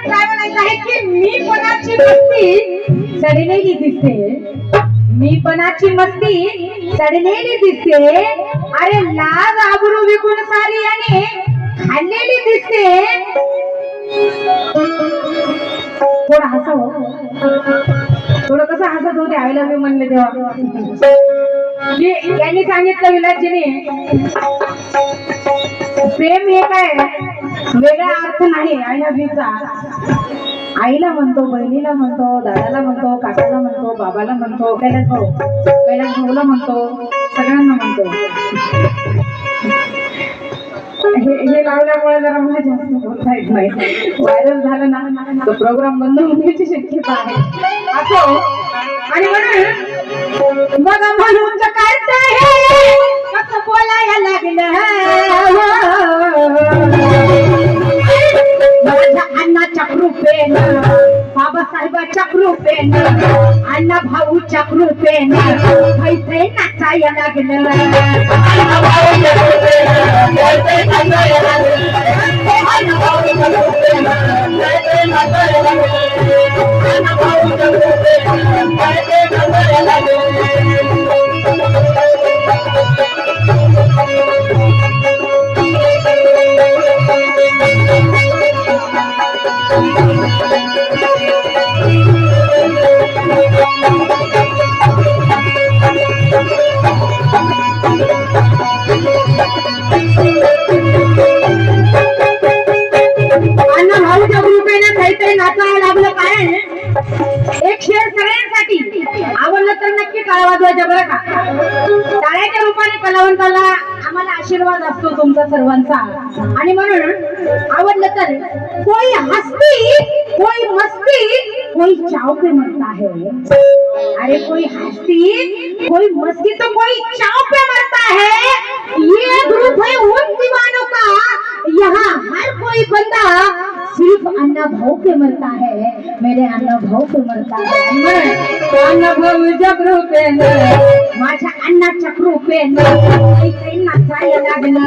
काय म्हणायचं आहे की मी पणाची मस्ती सडलेली दिसते, मी पणाची मस्ती सडलेली दिसते, अरे लाज आबरू विकून सारी याने खाल्लेली दिसते. थोडं हसाव, थोडं कसं हसत होते आईला मी म्हणले तेव्हा की यांनी सांगितलं विलासजीने प्रेम हे काय वेगळा अर्थ नाही. आईला बीचा आईला म्हणतो, बहिणीला म्हणतो, दादाला म्हणतो, काकाला म्हणतो, बाबाला म्हणतो, कैलास भाऊला म्हणतो, सगळ्यांना म्हणतो. हे लावल्यामुळे जरा मला जास्त बोलता येत नाही. व्हायरल झालं ना तो प्रोग्राम बंद होण्याची शक्यता आहे. असो आणि म्हणून बघ म्हणून काय कसं बोलायला लागलं माझ्या अण्णाच्या कृपेनं, बाबासाहेबाच्या कृपेनं, अण्णा भाऊच्या कृपेनं पैसे नाचायला लागलं. एक शेअर सगळ्यांसाठी आवडलं तर नक्की टाळ्या वाजवायच्या बरं का. टाळ्याच्या रूपाने कलावंताला आम्हाला आशीर्वाद असतो तुमचा सर्वांचा. आणि म्हणून आवडलं तर कोई हस्ती कोई मस्ती कोई चाव पे मरता है. अरे कोई हस्ती कोई मस्ती तो कोई चाव पे मरता है. ये ग्रुप है उन दीवानों का, यहाँ हर कोई बंदा सिर्फ अन्ना भाव पे मरता है. मेरे अन्ना भाव पे मरता है. अन्ना भाऊ कृपेनं, माझ्या अण्णाच्या कृपेनं काही नाचायला लागलं.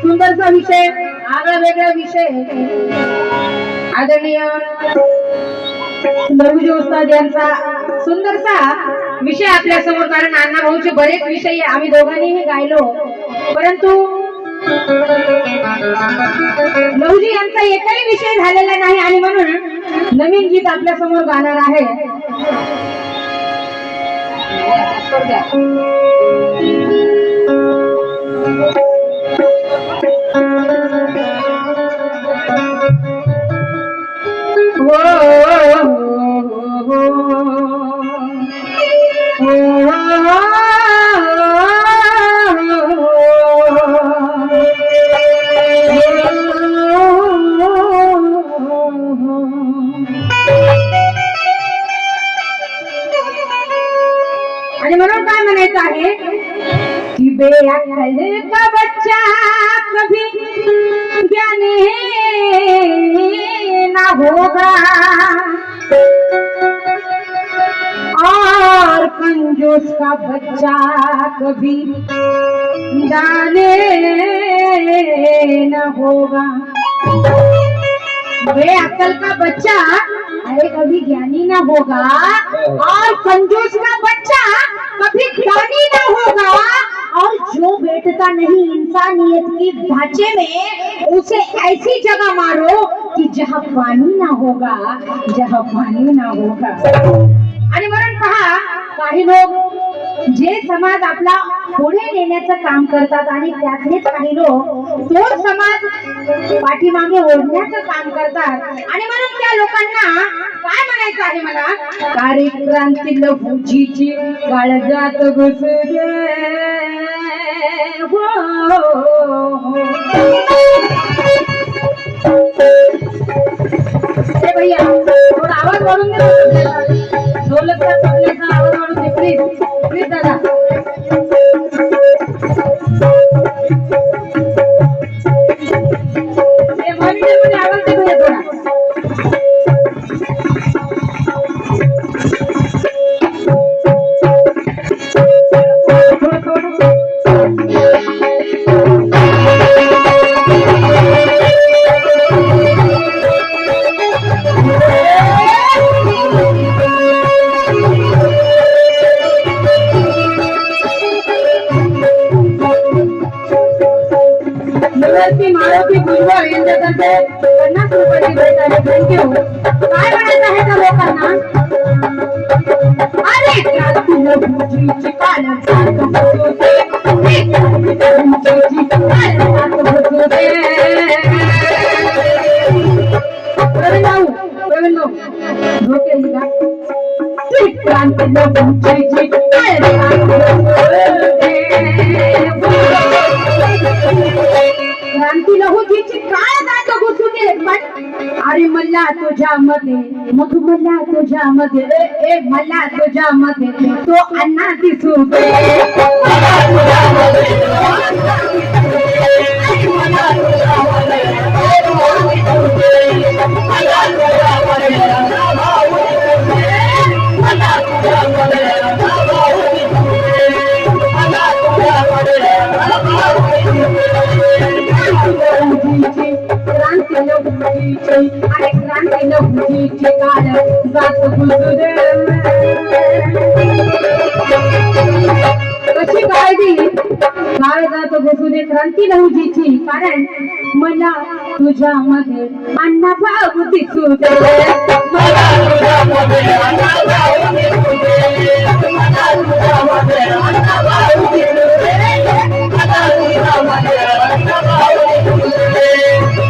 सुंदरसा विषय, आगळा वेगळा विषय, आदरणीय लघुजी उस्ताद यांचा सुंदरसा विषय आपल्या समोर. कारण अण्णा भाऊचे बरेच विषय आम्ही दोघांनीही गायलो, परंतु लघुजी यांचा एकही विषय झालेला नाही. आणि म्हणून नवीन गीत आपल्या समोर गाणार आहे. आणि म्हणून काय म्हणायचं आहे कि बेअक्ल का बच्चा कभी ज्ञानी ना होगा और कंजूस का बच्चा कभी दाने न होगा. बेअक्ल का बच्चा अरे कभी ज्ञानी ना होगा और कंजूस का बच्चा कभी ज्ञानी ना होगा. और जो बैठता नहीं इंसानियत की ढांचे में उसे ऐसी जगह मारो कि जहाँ पानी ना होगा, जहाँ पानी ना होगा. आणि म्हणून पहा काही लोक जे समाज आपला पुढे नेण्याचं काम करतात आणि त्यातलेच काही लोक तो समाज पाठीमागे ओढण्याचं काम करतात. आणि म्हणून त्या लोकांना काय म्हणायचं आहे मला, कार्यक्रांती लघुजीची काळजात घुसू दे. भैया थोडा आवाज वाढून दे, ढोलकचा तबल्याचा आवाज वाढून दे प्लीज प्लीज दादा. मॉनिटरमध्ये आवाज दे भैया थोडा. लहूची काळजात बसू दे, क्रांती लहूची काळजात बसू दे. प्रवीण भाऊ झोप येईल का? क्रांती लहूची काळजात बसू दे. क्रांती लहूची काळजात घुसू दे. पण अरे मला तुझ्यामध्ये, मग मला तुझ्यामध्ये, मला तुझ्यामध्ये तो अण्णा दिसू दे. क्रांती लहूची काळजात घुसू दे. कशी काळजी काळजात घुसू दे क्रांती लहूची, कारण मला तुझ्यामध्ये अण्णा भाऊ दिसू दे. मला तुझ्यामध्ये अण्णा भाऊ दिसू दे. मला तुझ्यामध्ये अण्णा भाऊ दिसू दे. मला तुझ्यामध्ये अण्णा भाऊ दिसू दे.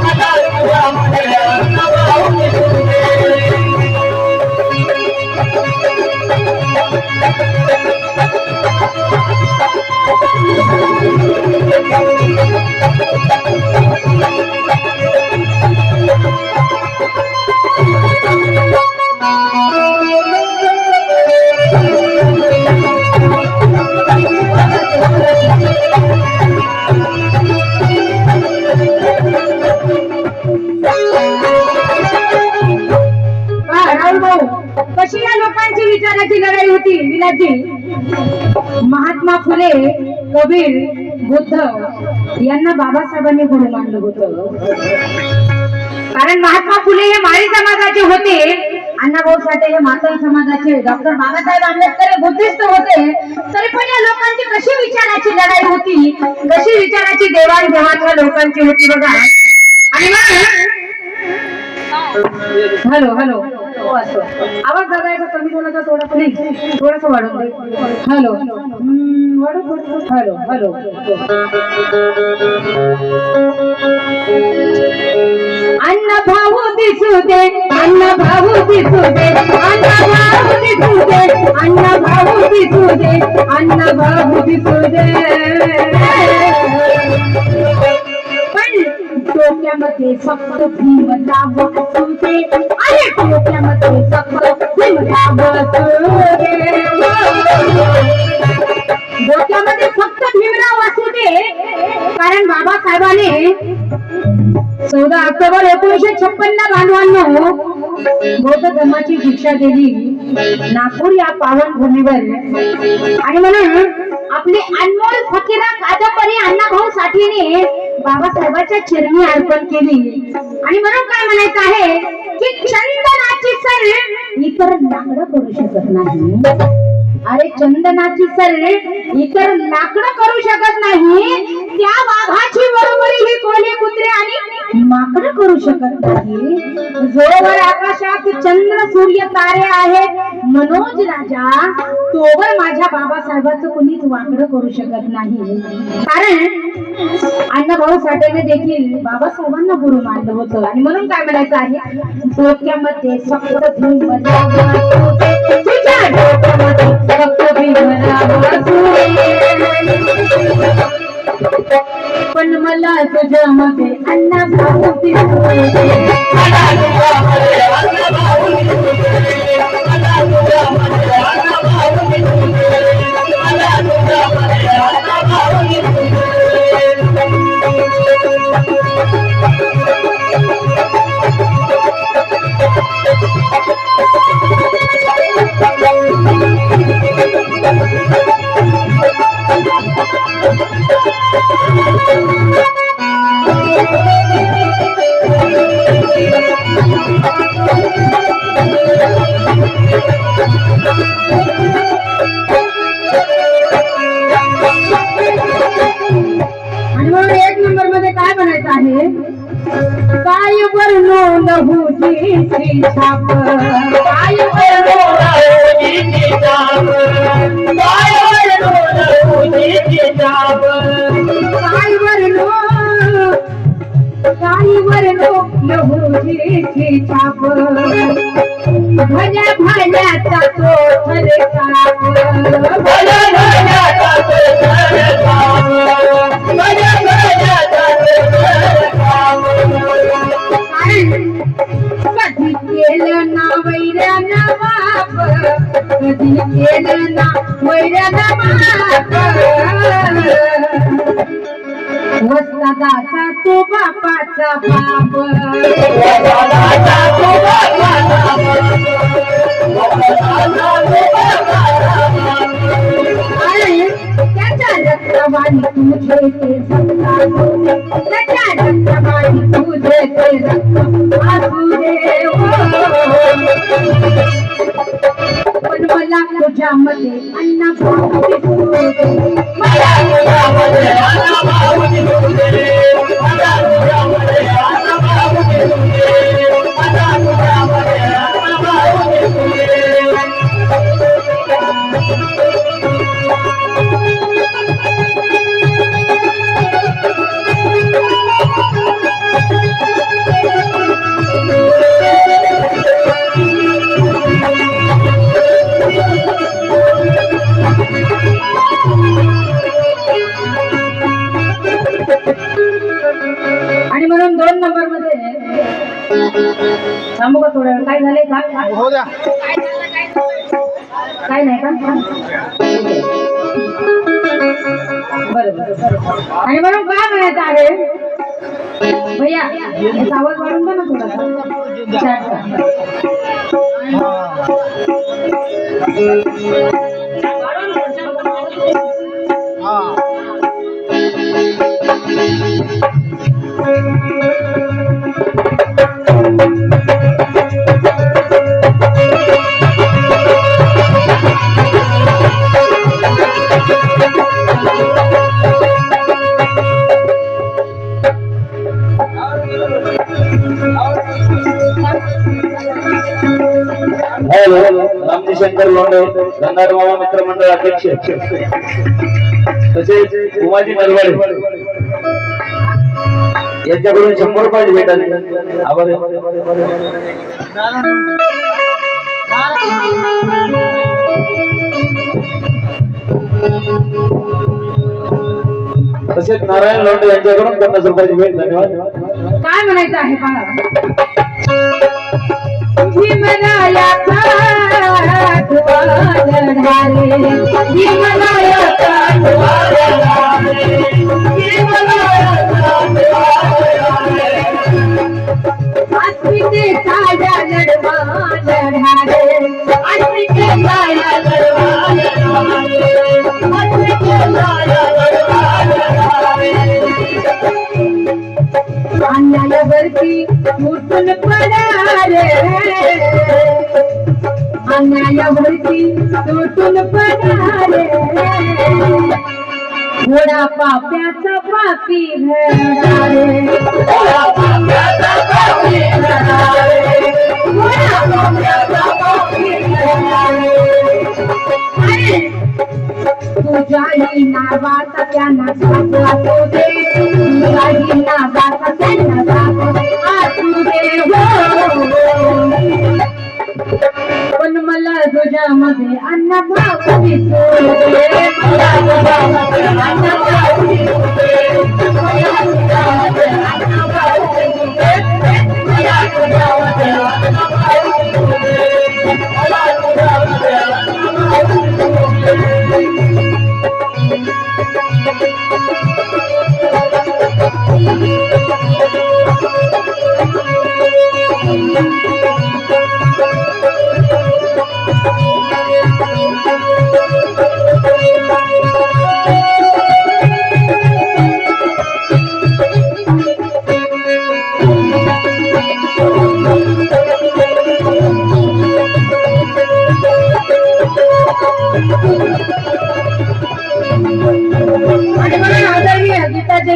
मला तुझ्यामध्ये अण्णा भाऊ दिसू दे. कशी या लोकांची विचाराची लढाई होती विलासजी. महात्मा फुले, कबीर, बुद्ध यांना बाबासाहेबांनी गुरु मानलं होतं. कारण महात्मा फुले हे माळी समाजाचे होते, अण्णाभाऊ साठे हे मातंग समाजाचे, डॉक्टर बाबासाहेब आंबेडकर हे बुद्धिस्ट होते. तरी पण या लोकांची कशी विचाराची लढाई होती, कशी विचाराची देवाणघेवाण लोकांची होती बघा. आणि हॅलो हॅलो आवाज दादा कमी बोलायचा थोडा, प्लीज थोडासा वाढवून दे. Hello hello hello. अण्णा भाऊ दिसू दे, अण्णा भाऊ दिसू दे, अण्णा भाऊ दिसू दे, अण्णा भाऊ दिसू दे, अण्णा भाऊ दिसू दे. डोक्यामध्ये फक्त भीमराव असू दे. अरे डोक्यामध्ये फक्त भीमराव असू दे. डोक्यामध्ये फक्त भीमराव असू दे. कारण बाबासाहेबांनी 14 ऑक्टोबर 1956 बांधवांनो बौद्ध धर्माची दीक्षा दिली नागपूर या पावन भूमीवर. आणि म्हणून आपली अनमोल फकीरा कादंबरी अण्णाभाऊ साठेने बाबासाहेबांच्या चरणी अर्पण केली. आणि म्हणून काय म्हणायचं आहे की चंदनाची सर इतर लाकडं करू शकत नाही. अरे चंदनाची सर इतर लाकडं करू शकत नाही, त्या वाघाची बरोबरी ही कोल्हे कुत्रे आणि माकडं करू शकत नाही. जोवर आकाशात चंद्र सूर्य तारे आहेत मनोज राजा, तोवर माझ्या बाबासाहेबांचं कोणीच वाकडं करू शकत नाही. कारण अण्णाभाऊ साठेने देखील बाबासाहेबांना गुरु मानलं होतं. आणि म्हणून काय म्हणायचं आहे, डोक्यामध्ये फक्त भीमराव पण मला तुझ्यामध्ये अण्णा भाऊ दिसू दे. काय वर्णो लहूची छाप, काय वर्णो लहूची छाप, काय लहुरीची छाप भल्या भल्याचा तो खरे साप भल्या भल्याचा तो खरे साप भल्या भल्याचा तो खरे साप कधी केलं ना वैऱ्याना बाप कधी केलं ना वैऱ्याना बाप वस्तादाचा तो बापाचा बाप वस्तादाचा तो बापाचा अरे त्याच्या रक्तवाणी तुझे ते सत्ता त्याच्या रक्तवाणी तुझे ते रक्त आसू दे पण मला तुझ्यामध्ये अन्न भाव दिसू दे मला तुझ्यामध्ये अन्न भाव दिसू दे मला तुझ्यामध्ये अन्न भाव दिसू दे मला तुझ्यामध्ये अन्न भाव दिसू दे आणि म्हणून 2 नंबर मध्ये थांबू का थोडं वेळ काय झालंय का हो द्या काय नाही का बरोबर आणि म्हणून काय म्हणायचं आहे भैया याचा आवाज वाढून द्या ना थोडासा रामजी शंकर लोंढे गंगार मामा मित्र मंडळ अध्यक्ष तसेच उमाजी नलवाडे यांच्याकडून 100 रुपये भेट आले आभार तसेच नारायण लोंढे यांच्याकडून 50 रुपयाची भेट धन्यवाद काय म्हणायचं आहे बाळा अन्यायावरती उठून पडा रे अन्यायावरती उठून पडा रे थोडा पाप्याचा पापी घडा रे थोडा पाप्याचा पापी घडा रे थोडा पाप्याचा पापी घडा रे तुझ्याही नावाचा त्यांना साथ असू दे तुझ्याही नावाचा त्यांना साथ असू दे पण मला तुझ्यामध्ये अन्न भाव दिसू दे मला तुझ्यामध्ये अन्न भाव दिसू दे मला तुझ्यामध्ये अन्न भाव दिसू दे मला तुझ्यामध्ये अन्न भाव दिसू दे मला तुझ्यामध्ये अन्न भाव दिसू दे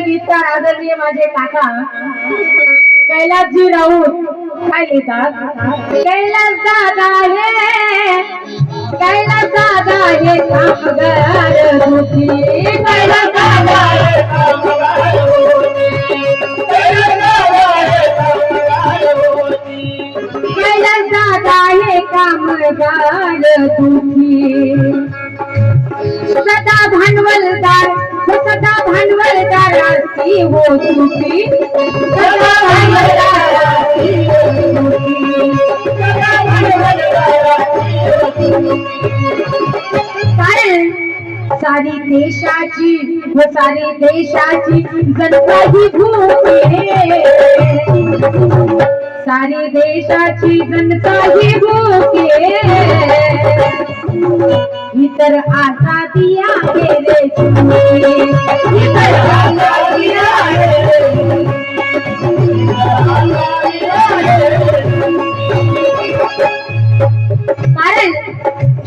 गीतकार आदरणीय माझे काका कैलासजी राऊत काय लिहितात कैलास दादा हे कैलासात आहे कामगार दुखी कैलासात आहे कामगार दुखी सदा भांडवलदार असती हो सुखी सदा भांडवलदार असती हो सुखी कारण सारी देशाची जनता ही भूमी सारी देशाची जनता ही भूके इतर आजादी आहे रे चुकी इतर आजादी आहे कारण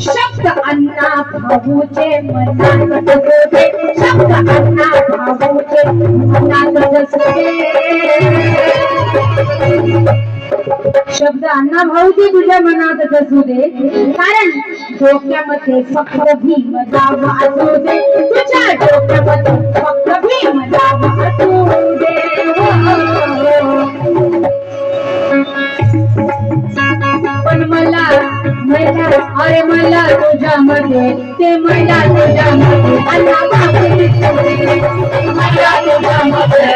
शब्द अण्णा भाऊचे मनात बसते शब्द अण्णा भाऊचे मनात बसते शब्द अण्णा भाऊचे तुझ्या मनात असू दे कारण डोक्यामध्ये फक्त भीम जाव असू दे तुझ्या डोक्यामध्ये फक्त भीम जाव असू दे पण मला अरे मला तुझ्यामध्ये ते मला तुझ्यामध्ये अण्णा भाऊ मला तुझ्यामध्ये